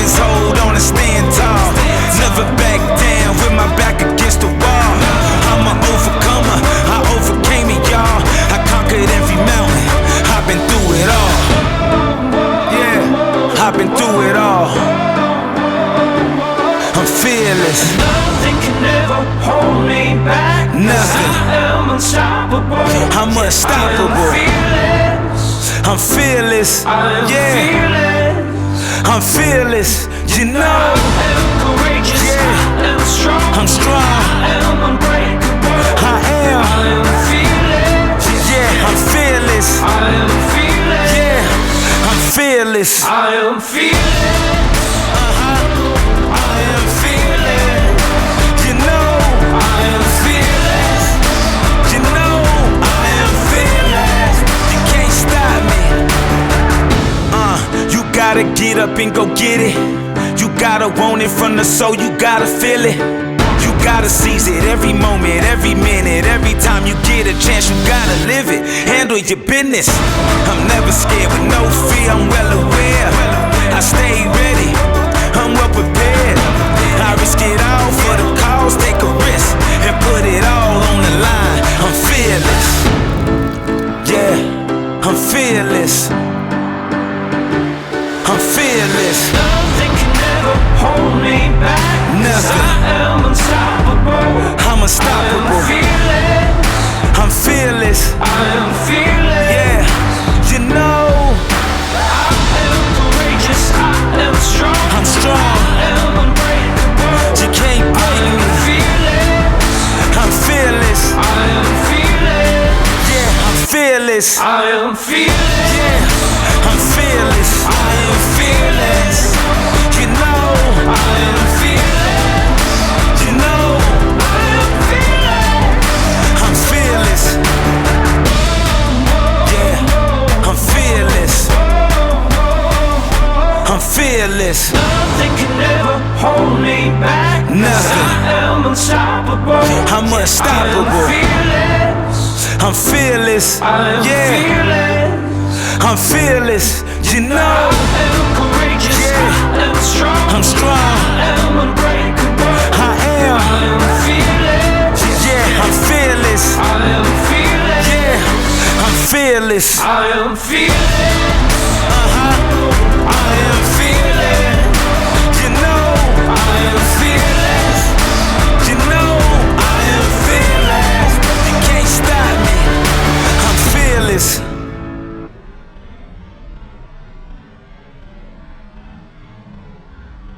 always hold on and stand tall. Never back down with my back against the wall. I'm an overcomer, I overcame it, y'all. I conquered every mountain, I've been through it all. Yeah, I've been through it all. I'm fearless. Nothing can ever hold me back. Nothing. I am unstoppable. I'm unstoppable. I'm fearless. I'm fearless. I'm fearless. You know. I am courageous. Yeah. I am strong. I'm strong. I am unbreakable. I am. I am fearless. Yeah, I'm fearless. I am fearless. Yeah, I'm fearless. I am fearless. I am fearless. You know. I am fearless. You know. I am fearless. You can't stop me. You gotta get up and go get it. You gotta want it from the soul. You gotta feel it. You gotta seize it every moment, every minute, every time you get a chance. You gotta live it. Handle your business. I'm never scared with no fear. I'm well aware. I stay ready. I'm well prepared. I risk it all for the cause. Take a risk and put it all on the line. I'm fearless. Yeah, I'm fearless. I'm fearless. Nothing can ever hold me back. Nothing. I am unstoppable. I'm unstoppable. I am fearless. I'm fearless. I am fearless. Yeah, you know. I am courageous. I am strong. I'm strong. I am unbreakable. You can't I break am me. fearless. I'm fearless. I am fearless. Yeah, I'm fearless. I am fearless. Yeah, I'm fearless. I am fearless. You know. I am fearless. You know. I am fearless. I'm fearless. Yeah, I'm fearless. I'm fearless. Nothing can ever hold me back. Nothing. I am unstoppable. I'm unstoppable. I am fearless. I'm fearless. I am Yeah, fearless. I'm fearless. You know. I am courageous. Yeah. I am strong. I'm strong. I am unbreakable. I am. I am fearless. Yeah, I'm fearless. I am fearless. Yeah, I'm fearless. I am fearless.